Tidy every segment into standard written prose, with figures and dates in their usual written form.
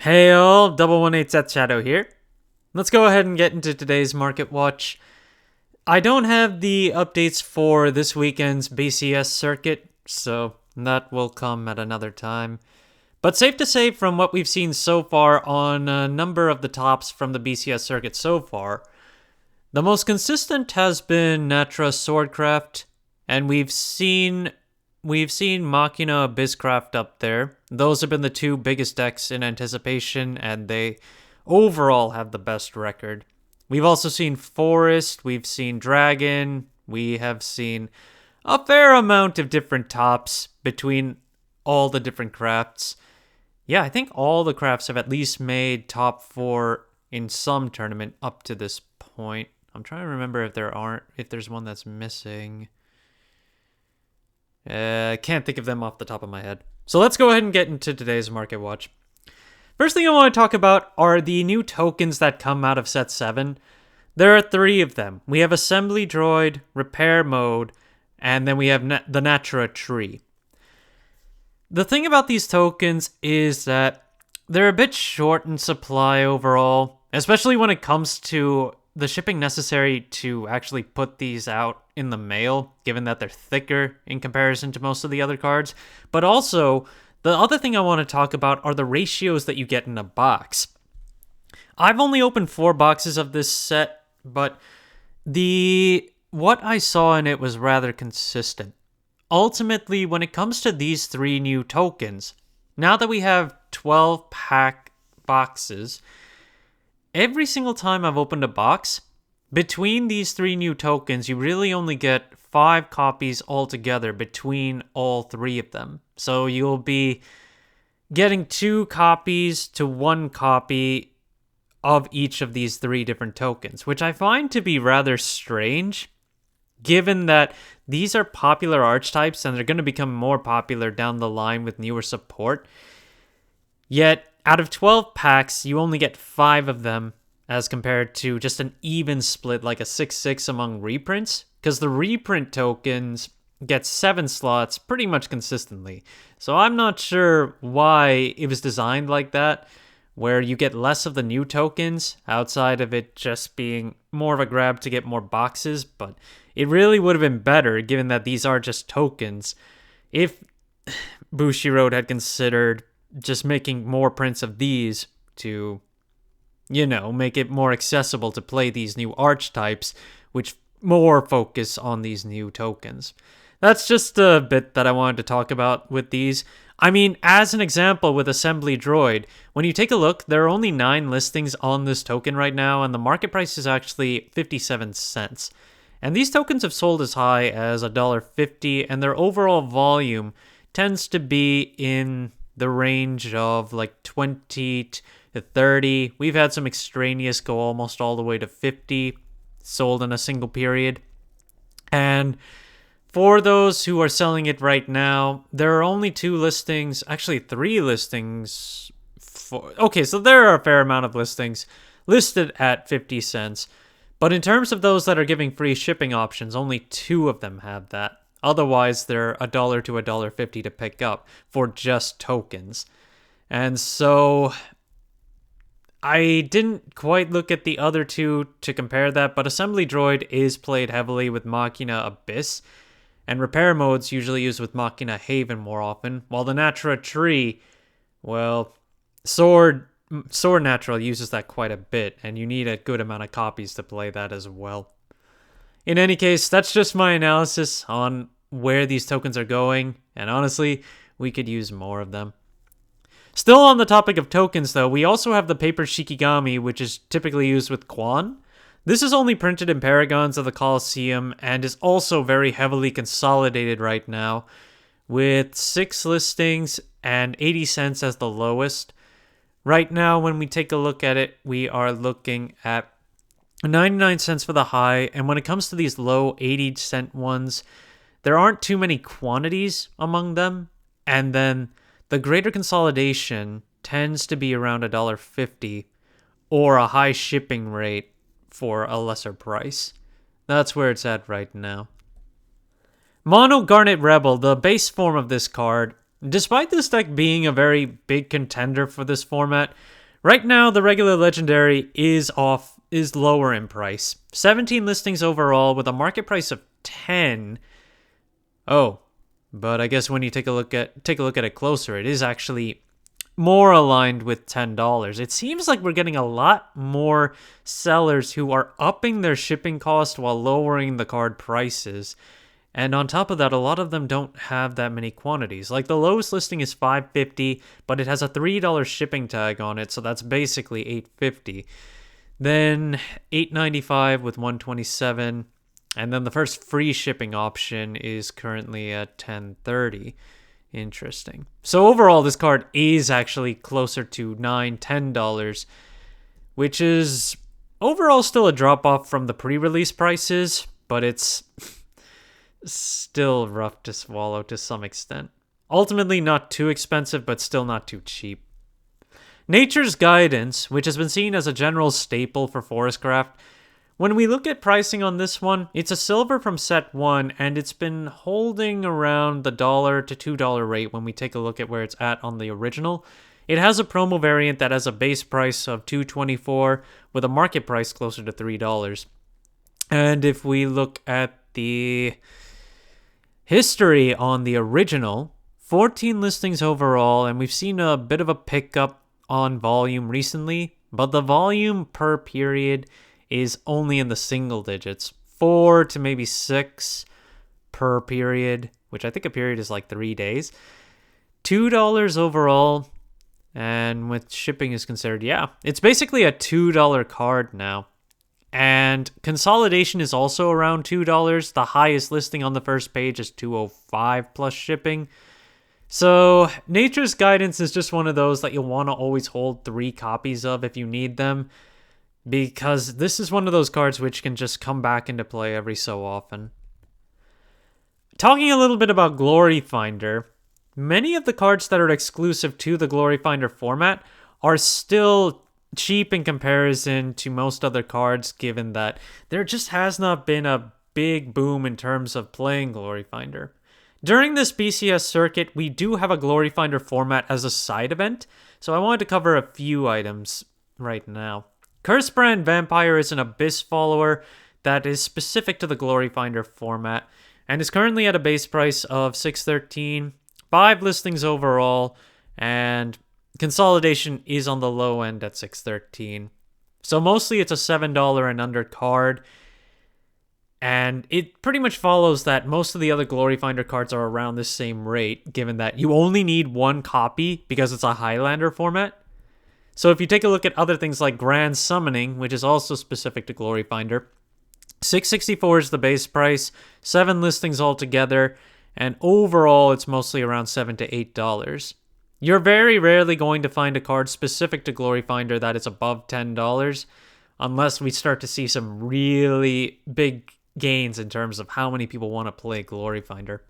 Hey all, 118 Seth Shadow here. Let's go ahead and get into today's Market Watch. I don't have the updates for this weekend's BCS circuit, so that will come at another time. But safe to say, from what we've seen so far on a number of the tops from the BCS circuit so far, the most consistent has been Natra Swordcraft, and we've seen Machina Bizcraft up there. Those have been the two biggest decks in anticipation, and they overall have the best record. We've also seen Forest, we've seen Dragon, we have seen a fair amount of different tops between all the different crafts. Yeah, I think all the crafts have at least made top 4 in some tournament up to this point. I'm trying to remember if there's one that's missing. I can't think of them off the top of my head. So let's go ahead and get into today's Market Watch. First thing I want to talk about are the new tokens that come out of Set 7. There are 3 of them. We have Assembly Droid, Repair Mode, and then we have the Natra Tree. The thing about these tokens is that they're a bit short in supply overall, especially when it comes to the shipping necessary to actually put these out in the mail, given that they're thicker in comparison to most of the other cards. But also, the other thing I want to talk about are the ratios that you get in a box. I've only opened 4 boxes of this set, but what I saw in it was rather consistent. Ultimately, when it comes to these 3 new tokens, now that we have 12 pack boxes, every single time I've opened a box, between these 3 new tokens, you really only get 5 copies altogether between all 3 of them. So you'll be getting 2 copies to 1 copy of each of these 3 different tokens, which I find to be rather strange, given that these are popular archetypes and they're going to become more popular down the line with newer support. Yet, out of 12 packs, you only get 5 of them as compared to just an even split like a 6-6 among reprints, because the reprint tokens get 7 slots pretty much consistently. So I'm not sure why it was designed like that, where you get less of the new tokens outside of it just being more of a grab to get more boxes, but it really would have been better, given that these are just tokens, if Bushiroad had considered just making more prints of these to, make it more accessible to play these new archetypes, which more focus on these new tokens. That's just a bit that I wanted to talk about with these. I mean, as an example with Assembly Droid, when you take a look, there are only 9 listings on this token right now, and the market price is actually 57 cents. And these tokens have sold as high as $1.50, and their overall volume tends to be in the range of like 20 to 30. We've had some extraneous go almost all the way to 50 sold in a single period. And for those who are selling it right now, there are only 2 listings, actually 3 listings. So there are a fair amount of listings listed at 50 cents. But in terms of those that are giving free shipping options, only 2 of them have that. Otherwise, they're $1 to $1.50 to pick up for just tokens. And so I didn't quite look at the other 2 to compare that, but Assembly Droid is played heavily with Machina Abyss, and Repair Mode's usually used with Machina Haven more often, while the Natra Tree, well, Sword Natural uses that quite a bit, and you need a good amount of copies to play that as well. In any case, that's just my analysis on where these tokens are going, and honestly, we could use more of them. Still on the topic of tokens, though, we also have the Paper Shikigami, which is typically used with Quan. This is only printed in Paragons of the Colosseum, and is also very heavily consolidated right now, with 6 listings and 80 cents as the lowest. Right now, when we take a look at it, we are looking at 99 cents for the high, and when it comes to these low 80-cent ones, there aren't too many quantities among them, and then the greater consolidation tends to be around $1.50 or a high shipping rate for a lesser price. That's where it's at right now. Mono Garnet Rebel, the base form of this card, Despite this deck being a very big contender for this format, right now the regular legendary is lower in price. 17 listings overall with a market price of 10. Oh, but I guess when you take a look at it closer, it is actually more aligned with $10. It seems like we're getting a lot more sellers who are upping their shipping cost while lowering the card prices. And on top of that, a lot of them don't have that many quantities. Like the lowest listing is $5.50, but it has a $3 shipping tag on it, so that's basically $8.50. Then $8.95 with 127, and then the first free shipping option is currently at $10.30. Interesting. So overall, this card is actually closer to $9, $10, which is overall still a drop off from the pre-release prices, but it's still rough to swallow to some extent. Ultimately not too expensive, but still not too cheap. Nature's Guidance, which has been seen as a general staple for Forestcraft, when we look at pricing on this one, it's a silver from set 1, and it's been holding around the $1 to $2 rate when we take a look at where it's at on the original. It has a promo variant that has a base price of $2.24 with a market price closer to $3. And if we look at the history on the original, 14 listings overall, and we've seen a bit of a pickup on volume recently, but the volume per period is only in the single digits, 4 to maybe 6 per period, which I think a period is like 3 days. $2 overall, and with shipping is considered, yeah, it's basically a $2 card now. And consolidation is also around $2. The highest listing on the first page is $2.05 plus shipping. So Nature's Guidance is just one of those that you'll want to always hold 3 copies of if you need them, because this is one of those cards which can just come back into play every so often. Talking a little bit about Glory Finder, many of the cards that are exclusive to the Glory Finder format are still cheap in comparison to most other cards, given that there just has not been a big boom in terms of playing Glory Finder. During this BCS circuit, we do have a Glory Finder format as a side event, so I wanted to cover a few items right now. Cursebrand Vampire is an Abyss follower that is specific to the Glory Finder format, and is currently at a base price of $6.13, 5 listings overall, and consolidation is on the low end at $6.13. So mostly it's a $7 and under card, and it pretty much follows that most of the other Glory Finder cards are around the same rate, given that you only need 1 copy because it's a Highlander format. So if you take a look at other things like Grand Summoning, which is also specific to Glory Finder, $6.64 is the base price, 7 listings altogether, and overall it's mostly around $7 to $8. You're very rarely going to find a card specific to Glory Finder that is above $10, unless we start to see some really big gains in terms of how many people want to play Glory Finder.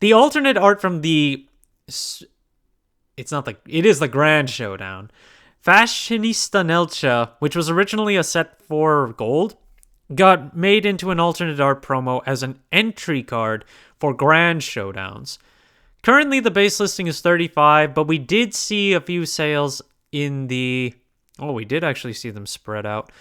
The alternate art from it is the Grand Showdown. Fashionista Nelcha, which was originally a set for gold, got made into an alternate art promo as an entry card for Grand Showdowns. Currently, the base listing is $35, but we did see a few sales in the... Oh, we did actually see them spread out.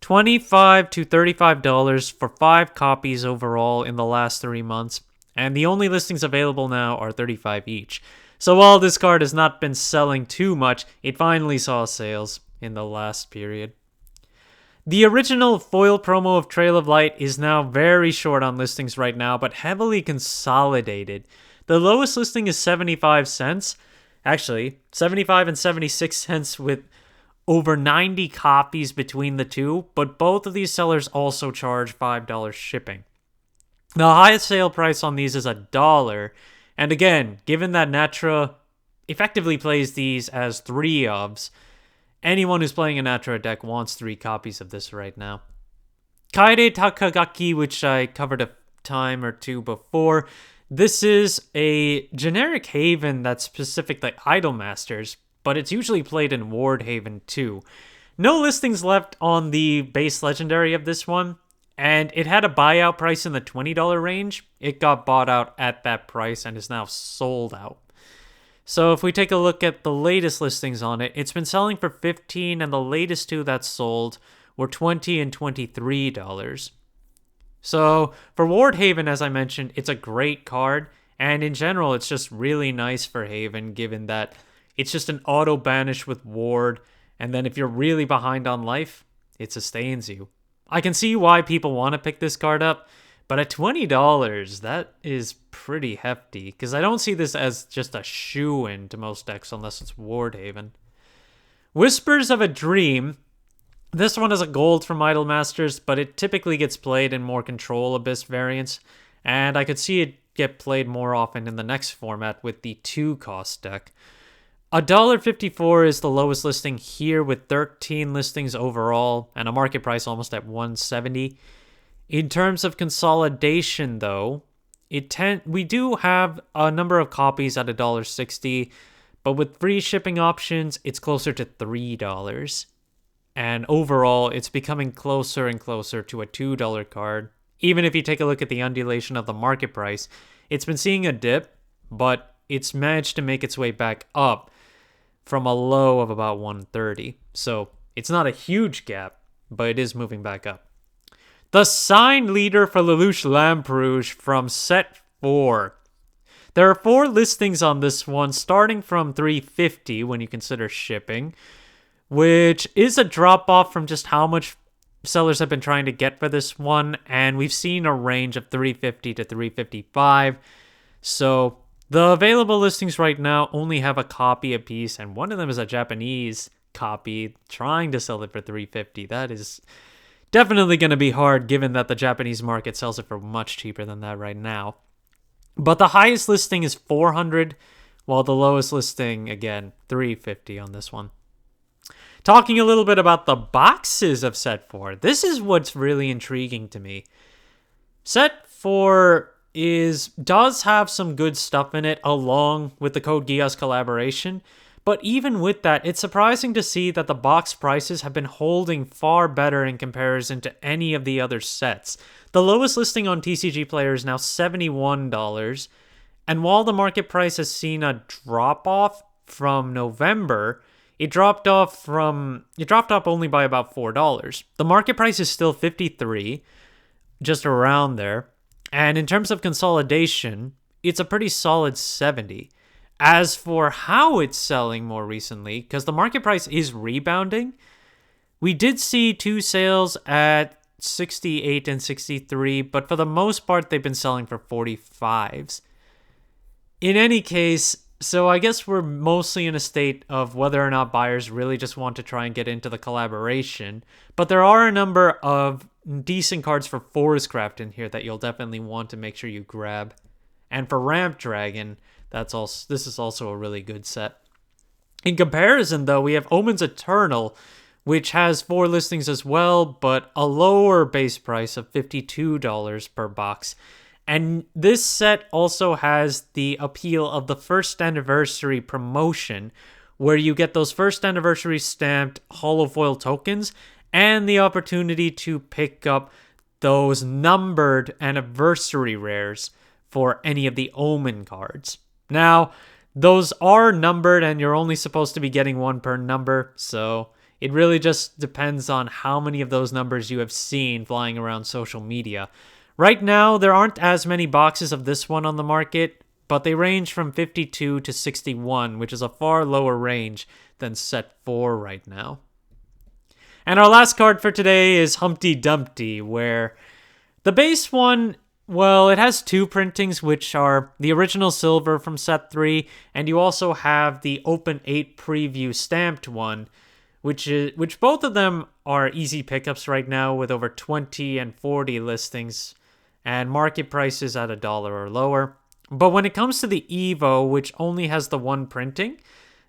$25 to $35 for 5 copies overall in the last 3 months, and the only listings available now are $35 each. So while this card has not been selling too much, it finally saw sales in the last period. The original foil promo of Trail of Light is now very short on listings right now, but heavily consolidated. The lowest listing is 75 cents. Actually, 75 and 76 cents with over 90 copies between the two, but both of these sellers also charge $5 shipping. The highest sale price on these is $1, and again, given that Natra effectively plays these as 3-ofs, anyone who's playing a Natra deck wants 3 copies of this right now. Kaede Takagaki, which I covered a time or two before, this is a generic Haven that's specific to Idolmasters, but it's usually played in Ward Haven too. No listings left on the base legendary of this one, and it had a buyout price in the $20 range. It got bought out at that price and is now sold out. So if we take a look at the latest listings on it, it's been selling for $15, and the latest two that sold were $20 and $23. So for Ward Haven, as I mentioned, it's a great card, and in general, it's just really nice for Haven, given that it's just an auto banish with Ward, and then if you're really behind on life, it sustains you. I can see why people want to pick this card up, but at $20, that is pretty hefty, because I don't see this as just a shoo-in to most decks unless it's Ward Haven. Whispers of a Dream. This one is a gold from Idol Masters, but it typically gets played in more Control Abyss variants, and I could see it get played more often in the next format with the 2-cost deck. $1.54 is the lowest listing here with 13 listings overall and a market price almost at $170. In terms of consolidation, though, we do have a number of copies at $1.60, but with free shipping options, it's closer to $3. And overall, it's becoming closer and closer to a $2 card. Even if you take a look at the undulation of the market price, it's been seeing a dip, but it's managed to make its way back up from a low of about $130. So it's not a huge gap, but it is moving back up. The Sign Leader for Lelouch Lamperouge from Set 4. There are 4 listings on this one, starting from $350 when you consider shipping, which is a drop-off from just how much sellers have been trying to get for this one, and we've seen a range of $350 to $355. So the available listings right now only have a copy apiece, and one of them is a Japanese copy trying to sell it for $350. That is definitely going to be hard, given that the Japanese market sells it for much cheaper than that right now. But the highest listing is $400, while the lowest listing, again, $350 on this one. Talking a little bit about the boxes of Set 4, this is what's really intriguing to me. Set 4 does have some good stuff in it, along with the Code Geass collaboration, but even with that, it's surprising to see that the box prices have been holding far better in comparison to any of the other sets. The lowest listing on TCG Player is now $71, and while the market price has seen a drop-off from November, it dropped off only by about $4. The market price is still $53, just around there. And in terms of consolidation, it's a pretty solid $70. As for how it's selling more recently, because the market price is rebounding, we did see 2 sales at 68 and 63, but for the most part, they've been selling for 45s. In any case, so I guess we're mostly in a state of whether or not buyers really just want to try and get into the collaboration. But there are a number of decent cards for Forestcraft in here that you'll definitely want to make sure you grab. And for Ramp Dragon, this is also a really good set. In comparison, though, we have Omens Eternal, which has 4 listings as well, but a lower base price of $52 per box. And this set also has the appeal of the first anniversary promotion, where you get those first anniversary stamped holofoil tokens and the opportunity to pick up those numbered anniversary rares for any of the Omen cards. Now, those are numbered and you're only supposed to be getting 1 per number, so it really just depends on how many of those numbers you have seen flying around social media. Right now, there aren't as many boxes of this one on the market, but they range from 52 to 61, which is a far lower range than Set 4 right now. And our last card for today is Humpty Dumpty, where the base one, well, it has 2 printings, which are the original silver from Set 3, and you also have the Open 8 preview stamped one, which both of them are easy pickups right now with over 20 and 40 listings and market prices at $1 or lower. But when it comes to the Evo, which only has the 1 printing,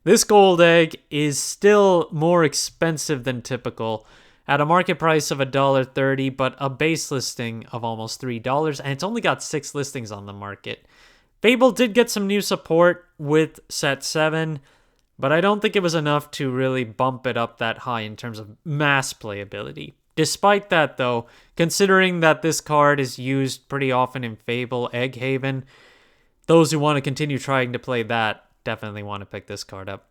this gold egg is still more expensive than typical at a market price of $1.30, but a base listing of almost $3, and it's only got 6 listings on the market. Fable did get some new support with Set 7, but I don't think it was enough to really bump it up that high in terms of mass playability. Despite that, though, considering that this card is used pretty often in Fable Egghaven, those who want to continue trying to play that definitely want to pick this card up.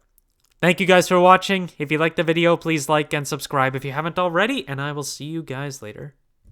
Thank you guys for watching. If you liked the video, please like and subscribe if you haven't already, and I will see you guys later.